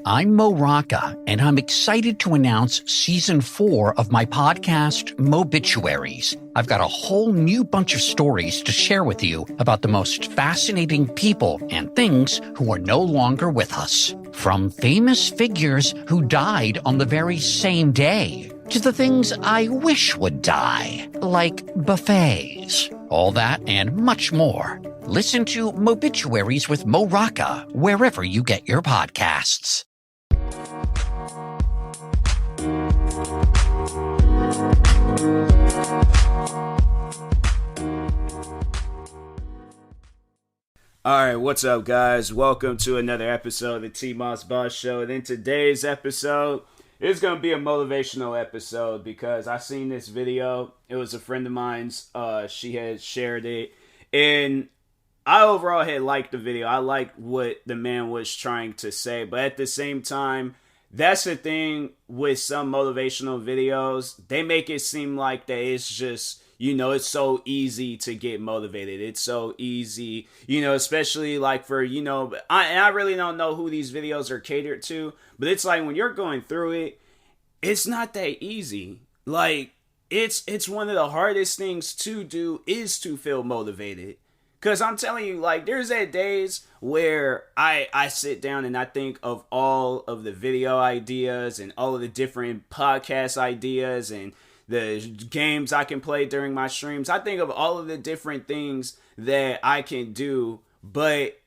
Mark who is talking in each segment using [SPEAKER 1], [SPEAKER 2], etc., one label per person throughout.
[SPEAKER 1] I'm Mo Rocca, and I'm excited to announce Season 4 of my podcast, Mobituaries. I've got a whole new bunch of stories to share with you about the most fascinating people and things who are no longer with us. From famous figures who died on the very same day, to the things I wish would die, like buffets. All that and much more. Listen to Mobituaries with Mo Rocca wherever you get your podcasts.
[SPEAKER 2] Alright, what's up guys? Welcome to another episode of the TMossBoss Show. And in today's episode, it's going to be a motivational episode because I seen this video. It was a friend of mine's. She had shared it. And I overall had liked the video. I liked what the man was trying to say. But at the same time, that's the thing with some motivational videos. They make it seem like that it's just, it's so easy to get motivated. It's so easy, especially like for, I really don't know who these videos are catered to. But it's like when you're going through it, it's not that easy. Like, it's one of the hardest things to do is to feel motivated. Because I'm telling you, like, there's that days where I sit down and I think of all of the video ideas and all of the different podcast ideas and the games I can play during my streams. I think of all of the different things that I can do, but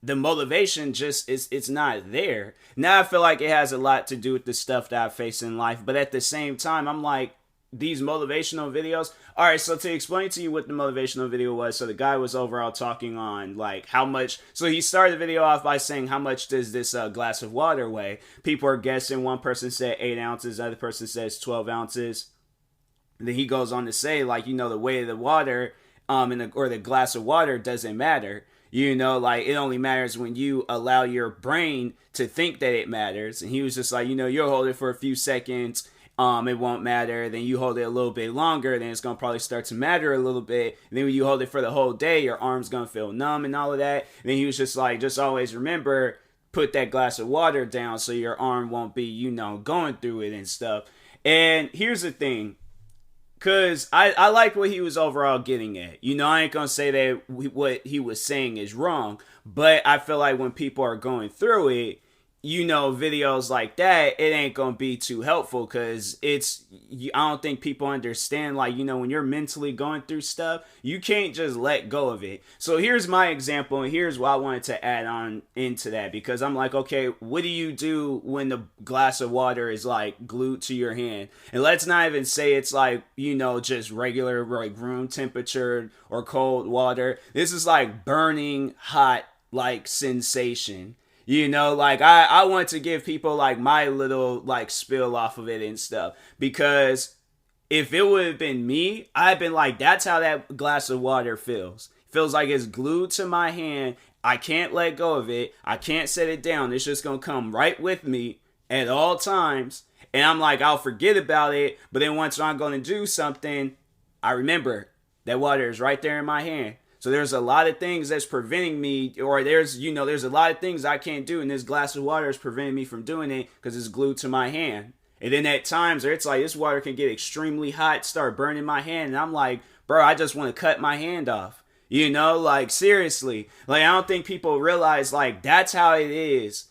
[SPEAKER 2] the motivation just it's not there. Now I feel like it has a lot to do with the stuff that I face in life, but at the same time, I'm like, these motivational videos. All right, so to explain to you what the motivational video was, so the guy was overall talking on like how much. So he started the video off by saying, how much does this glass of water weigh? People are guessing. One person said 8 ounces, the other person says 12 ounces. And then he goes on to say, like, the weight of the water or the glass of water doesn't matter. Like, it only matters when you allow your brain to think that it matters. And he was just like, you'll hold it for a few seconds. It won't matter. Then you hold it a little bit longer, then it's going to probably start to matter a little bit. And then when you hold it for the whole day, your arm's going to feel numb and all of that. And then he was just like, just always remember, put that glass of water down so your arm won't be, going through it and stuff. And here's the thing. Because I like what he was overall getting at. I ain't going to say that what he was saying is wrong. But I feel like when people are going through it, videos like that, it ain't gonna be too helpful because I don't think people understand, like, when you're mentally going through stuff, you can't just let go of it. So here's my example, and here's what I wanted to add on into that, because I'm like, okay, what do you do when the glass of water is like glued to your hand? And let's not even say it's like, just regular like room temperature or cold water. This is like burning hot, like sensation. Like I want to give people like my little like spill off of it and stuff, because if it would have been me, I'd been like, that's how that glass of water feels. Feels like it's glued to my hand. I can't let go of it. I can't set it down. It's just going to come right with me at all times. And I'm like, I'll forget about it. But then once I'm going to do something, I remember that water is right there in my hand. So there's a lot of things that's preventing me, or there's a lot of things I can't do, and this glass of water is preventing me from doing it because it's glued to my hand. And then at times where it's like this water can get extremely hot, start burning my hand, and I'm like, bro, I just want to cut my hand off. Like seriously. Like I don't think people realize like that's how it is,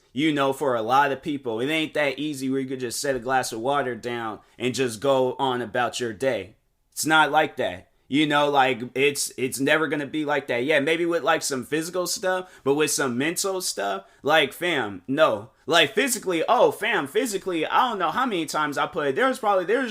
[SPEAKER 2] for a lot of people. It ain't that easy where you could just set a glass of water down and just go on about your day. It's not like that. Like it's never gonna be like that. Yeah, maybe with like some physical stuff, but with some mental stuff, like fam, no. Like physically, I don't know how many times I put it. There's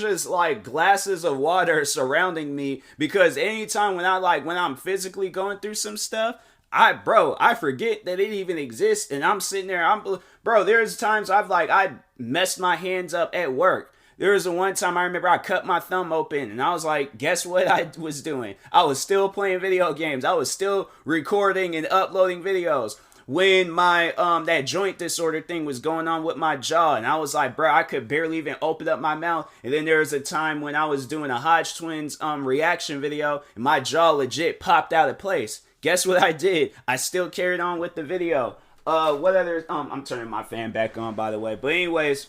[SPEAKER 2] just like glasses of water surrounding me, because anytime when I'm physically going through some stuff, I forget that it even exists, and I'm sitting there, there's times I messed my hands up at work. There was one time I remember I cut my thumb open, and I was like, guess what I was doing? I was still playing video games. I was still recording and uploading videos when my that joint disorder thing was going on with my jaw, and I was like, bro, I could barely even open up my mouth. And then there was a time when I was doing a Hodge Twins reaction video, and my jaw legit popped out of place. Guess what I did? I still carried on with the video. what other I'm turning my fan back on, by the way. But anyways,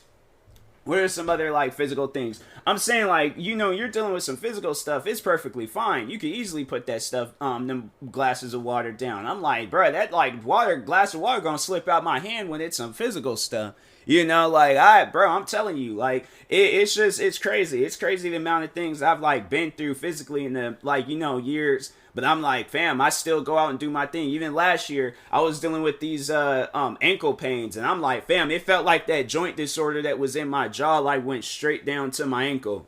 [SPEAKER 2] what are some other like physical things? I'm saying, like, you're dealing with some physical stuff. It's perfectly fine. You could easily put that stuff, them glasses of water down. I'm like, bro, that like glass of water gonna slip out my hand when it's some physical stuff. Bro, I'm telling you, like, it's crazy. It's crazy the amount of things I've like been through physically in the years. But I'm like, fam, I still go out and do my thing. Even last year, I was dealing with these ankle pains, and I'm like, fam, it felt like that joint disorder that was in my jaw like went straight down to my ankle.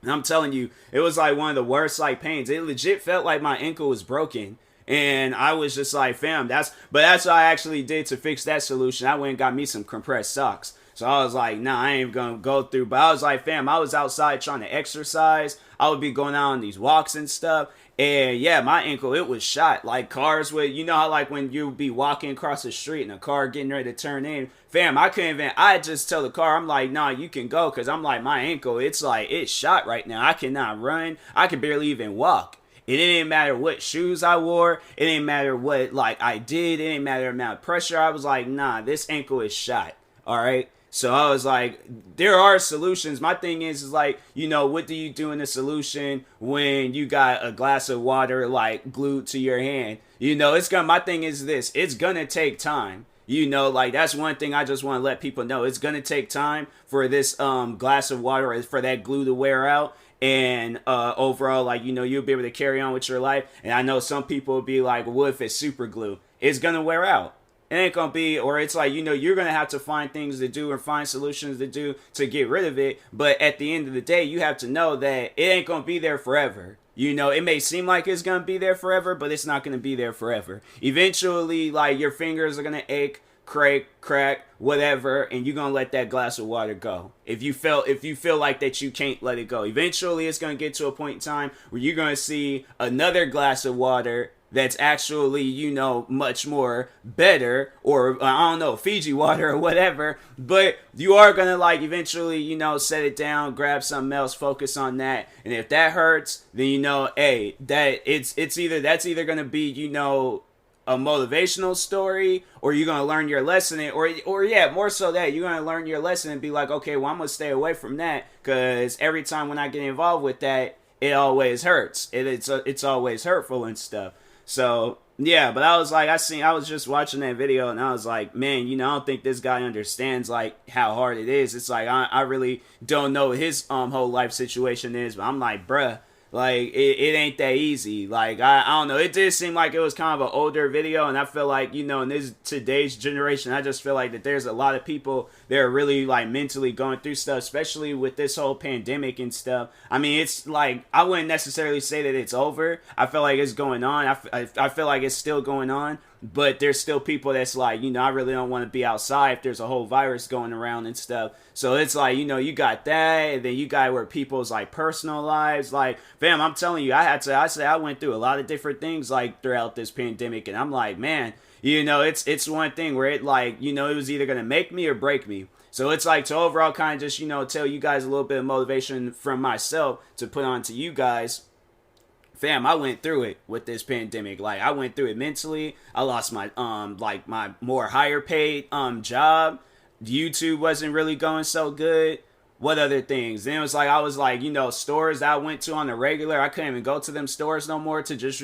[SPEAKER 2] And I'm telling you, it was like one of the worst like pains. It legit felt like my ankle was broken. And I was just like, fam, that's what I actually did to fix that solution. I went and got me some compressed socks. So I was like, nah, I ain't gonna go through. But I was like, fam, I was outside trying to exercise. I would be going out on these walks and stuff. And yeah, my ankle, it was shot. Like cars would, how like when you be walking across the street and a car getting ready to turn in. Fam, I just tell the car, I'm like, nah, you can go. Cause I'm like, my ankle, it's shot right now. I cannot run. I can barely even walk. It didn't matter what shoes I wore. It didn't matter what like I did. It didn't matter the amount of pressure. I was like, nah, this ankle is shot. All right. So I was like, there are solutions. My thing is like, what do you do in a solution when you got a glass of water like glued to your hand? My thing is this, it's gonna take time. Like that's one thing I just want to let people know. It's gonna take time for this glass of water, for that glue to wear out. And overall, like, you'll be able to carry on with your life. And I know some people will be like, well, what if it's super glue? It's gonna wear out. It ain't gonna be, or it's like, you're gonna have to find things to do or find solutions to do to get rid of it. But at the end of the day, you have to know that it ain't gonna be there forever. It may seem like it's gonna be there forever, but it's not gonna be there forever. Eventually, like, your fingers are gonna ache, crack, whatever, and you're gonna let that glass of water go. If you feel like that you can't let it go. Eventually, it's gonna get to a point in time where you're gonna see another glass of water that's actually, much more better, or I don't know, Fiji water or whatever, but you are gonna like eventually, set it down, grab something else, focus on that, and if that hurts, then hey, that's either gonna be, a motivational story, or you're gonna learn your lesson, or yeah, more so that you're gonna learn your lesson and be like, okay, well, I'm gonna stay away from that, because every time when I get involved with that, it always hurts. It's always hurtful and stuff. So yeah, but I was like, I was just watching that video, and I was like, man, I don't think this guy understands like how hard it is. It's like I really don't know what his whole life situation is, but I'm like, bruh, like it ain't that easy. Like I don't know. It did seem like it was kind of an older video, and I feel like, in this today's generation, I just feel like that there's a lot of people that are really like mentally going through stuff, especially with this whole pandemic and stuff. I mean, it's like, I wouldn't necessarily say that it's over. I feel like it's going on. I feel like it's still going on. But there's still people that's like, I really don't want to be outside if there's a whole virus going around and stuff. So it's like, you got that, and then you got where people's like personal lives, like, fam, I'm telling you, I went through a lot of different things like throughout this pandemic, and I'm like, man, it's one thing where it like, it was either gonna make me or break me. So it's like, to overall kind of just, tell you guys a little bit of motivation from myself to put on to you guys. Fam, I went through it with this pandemic. Like, I went through it mentally. I lost my my more higher paid job. YouTube wasn't really going so good. What other things? Then it was like, I was like, stores that I went to on the regular, I couldn't even go to them stores no more to just,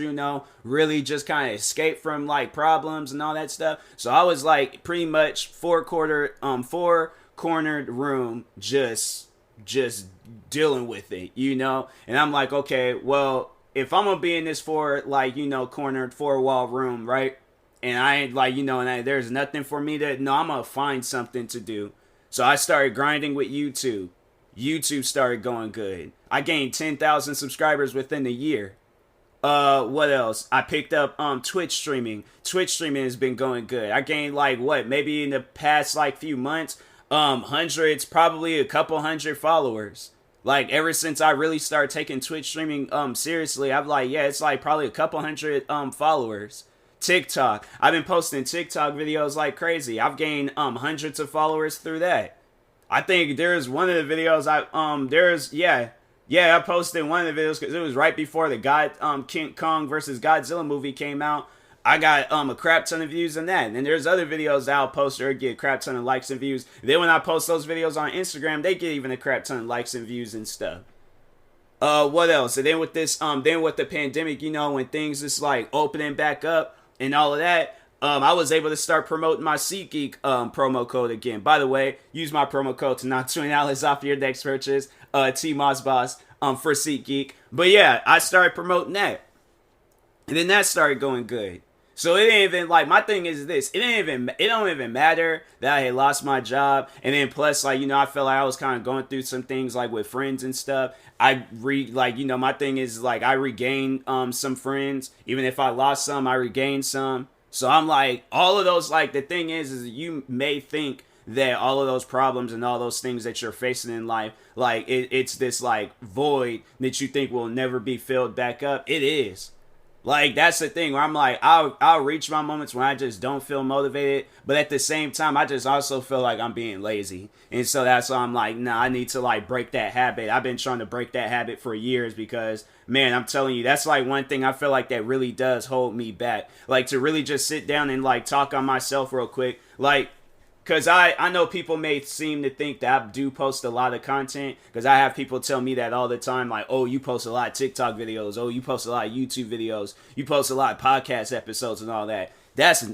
[SPEAKER 2] really just kind of escape from like problems and all that stuff. So I was like pretty much four cornered room, just dealing with it, And I'm like, okay, well, if I'm gonna be in this cornered four-wall room, right? And I ain't like, and there's nothing for me I'm gonna find something to do. So I started grinding with YouTube. YouTube started going good. I gained 10,000 subscribers within a year. What else? I picked up Twitch streaming. Twitch streaming has been going good. I gained maybe in the past few months, hundreds, probably a couple hundred followers. Like, ever since I really started taking Twitch streaming seriously, I'm like, yeah, it's like probably a couple hundred followers. TikTok. I've been posting TikTok videos like crazy. I've gained hundreds of followers through that. I think there's one of the videos I posted one of the videos because it was right before the King Kong versus Godzilla movie came out. I got a crap ton of views on that. And then there's other videos that I'll post or get a crap ton of likes and views. Then when I post those videos on Instagram, they get even a crap ton of likes and views and stuff. What else? And then with this, then with the pandemic, you know, when things just like opening back up and all of that, I was able to start promoting my SeatGeek promo code again. By the way, use my promo code to knock $20 off your next purchase. TMossBoss for SeatGeek. But yeah, I started promoting that, and then that started going good. So it ain't even like, my thing is this, it don't even matter that I had lost my job, and then plus, like, you know, I felt like I was kind of going through some things like with friends and stuff. My thing is like I regained some friends. Even if I lost some, I regained some. So I'm like, all of those, like, the thing is you may think that all of those problems and all those things that you're facing in life, like it's this like void that you think will never be filled back up. It is. Like, that's the thing where I'm like, I'll reach my moments when I just don't feel motivated, but at the same time, I just also feel like I'm being lazy. And so that's why I'm like, nah, I need to like break that habit. I've been trying to break that habit for years because, man, I'm telling you, that's like one thing I feel like that really does hold me back. Like, to really just sit down and like talk on myself real quick. Like, because I know people may seem to think that I do post a lot of content, because I have people tell me that all the time, like, oh, you post a lot of TikTok videos, oh, you post a lot of YouTube videos, you post a lot of podcast episodes and all that.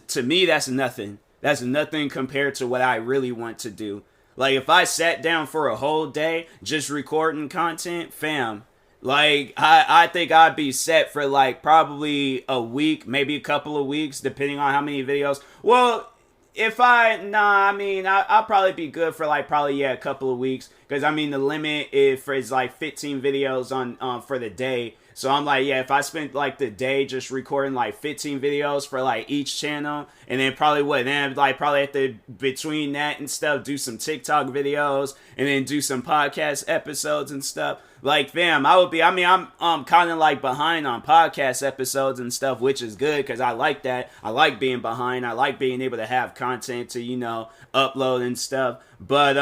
[SPEAKER 2] To me, that's nothing. That's nothing compared to what I really want to do. Like, if I sat down for a whole day just recording content, fam, like, I think I'd be set for like probably a week, maybe a couple of weeks, depending on how many videos. Well, I'll probably be good for like a couple of weeks, because I mean the limit is like 15 videos on for the day. So I'm like, yeah, if I spent like the day just recording like 15 videos for like each channel, and then probably at the between that and stuff, do some TikTok videos and then do some podcast episodes and stuff. Like, fam, I'm kind of like behind on podcast episodes and stuff, which is good because I like that. I like being behind. I like being able to have content to, you know, upload and stuff. But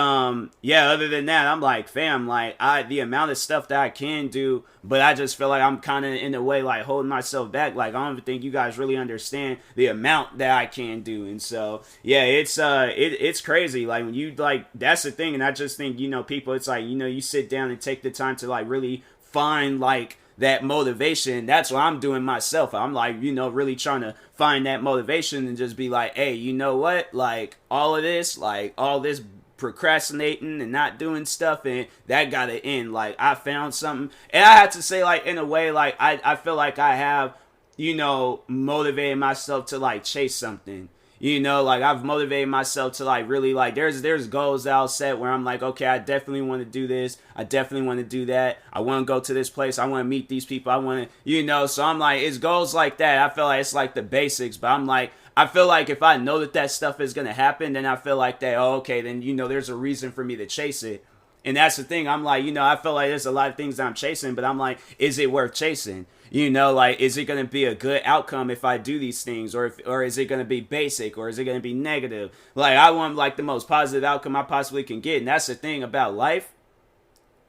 [SPEAKER 2] yeah, other than that, I'm like, fam, like the amount of stuff that I can do, but I just feel like I'm kind of in a way like holding myself back. Like, I don't even think you guys really understand the amount that I can do. And so yeah, it's crazy. Like, when you like, that's the thing. And I just think, you know, people, it's like, you know, you sit down and take the time to like really find like that motivation. That's what I'm doing myself. I'm like, you know, really trying to find that motivation and just be like, hey, you know what, like all this procrastinating and not doing stuff, and that gotta end. Like, I found something, and I have to say, like, in a way, like I feel like I have, you know, motivated myself to like chase something. You know, like, I've motivated myself to like really like, there's goals that I'll set where I'm like, okay, I definitely want to do this, I definitely want to do that, I want to go to this place, I want to meet these people, I want to, you know. So I'm like, it's goals like that. I feel like it's like the basics, but I'm like, I feel like if I know that stuff is going to happen, then I feel like that, oh, okay, then, you know, there's a reason for me to chase it. And that's the thing. I'm like, you know, I feel like there's a lot of things that I'm chasing, but I'm like, is it worth chasing? You know, like, is it going to be a good outcome if I do these things? Or is it going to be basic? Or is it going to be negative? Like, I want like the most positive outcome I possibly can get. And that's the thing about life.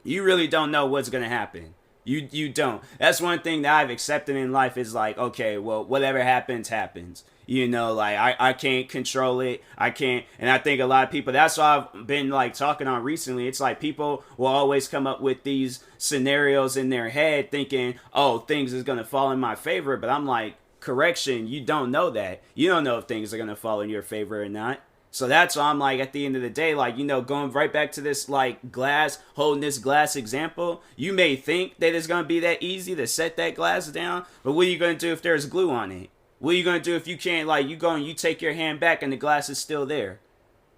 [SPEAKER 2] You really don't know what's going to happen. You don't. That's one thing that I've accepted in life, is like, okay, well, whatever happens, happens. You know, like, I can't control it. I can't. And I think a lot of people, that's what I've been like talking on recently. It's like people will always come up with these scenarios in their head thinking, oh, things is going to fall in my favor. But I'm like, correction, you don't know that. You don't know if things are going to fall in your favor or not. So that's why I'm like, at the end of the day, like, you know, going right back to this like glass, holding this glass example, you may think that it's going to be that easy to set that glass down, but what are you going to do if there's glue on it? What are you going to do if you can't, like, you take your hand back and the glass is still there?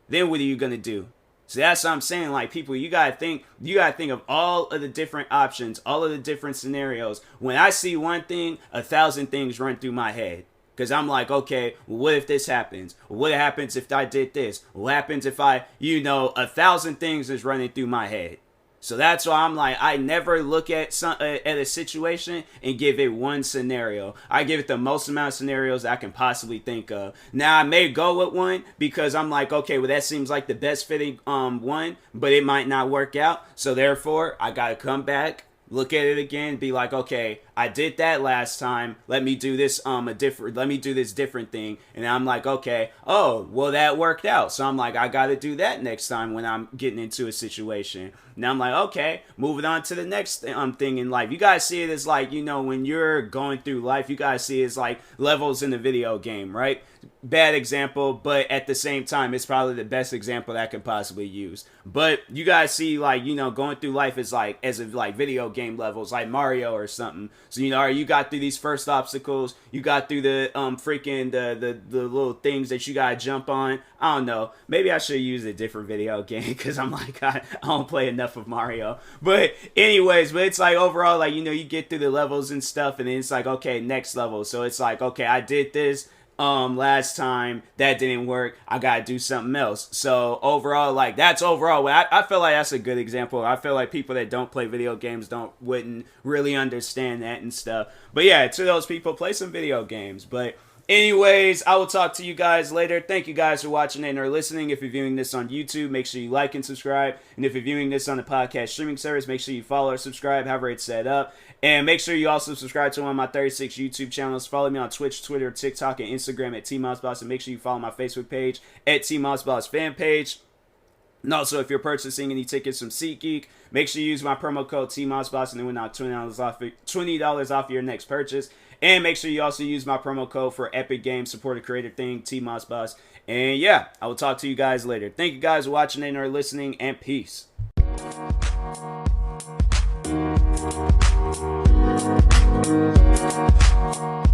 [SPEAKER 2] Then what are you going to do? So that's what I'm saying. Like, people, you got to think of all of the different options, all of the different scenarios. When I see one thing, 1,000 things run through my head. Because I'm like, okay, well, what if this happens? What happens if I did this? What happens if I, you know, 1,000 things is running through my head. So that's why I'm like, I never look at a situation and give it one scenario. I give it the most amount of scenarios I can possibly think of. Now, I may go with one because I'm like, okay, well, that seems like the best fitting one, but it might not work out. So therefore, I got to come back, look at it again, be like, okay, I did that last time. Let me do this let me do this different thing. And I'm like, okay, oh, well, that worked out. So I'm like, I got to do that next time when I'm getting into a situation. Now I'm like, okay, moving on to the next thing in life. You guys see it as like, you know, when you're going through life, you guys see it as like levels in the video game, right? Bad example, but at the same time, it's probably the best example that I could possibly use. But you guys see, like, you know, going through life is like, as of like video game levels, like Mario or something. So, you know, you got through these first obstacles, you got through the freaking the little things that you gotta jump on. I don't know. Maybe I should use a different video game because I'm like, I don't play enough of Mario. But anyways, but it's like overall, like, you know, you get through the levels and stuff, and then it's like, okay, next level. So it's like, okay, I did this last time, that didn't work, I gotta do something else. So overall, like, that's overall, I feel like that's a good example. I feel like people that don't play video games wouldn't really understand that and stuff. But yeah, to those people, play some video games. But anyways, I will talk to you guys later. Thank you guys for watching and or listening. If you're viewing this on YouTube, make sure you like and subscribe. And if you're viewing this on the podcast streaming service, make sure you follow or subscribe, however it's set up. And make sure you also subscribe to one of my 36 YouTube channels. Follow me on Twitch, Twitter, TikTok, and Instagram at TMossBoss. And make sure you follow my Facebook page at TMossBoss fan page. And also, if you're purchasing any tickets from SeatGeek, make sure you use my promo code TMossBoss, and then we'll knock $20 off your next purchase. And make sure you also use my promo code for Epic Games Support a Creator Thing, TMossBoss. And yeah, I will talk to you guys later. Thank you guys for watching and or listening, and peace. We'll be right back.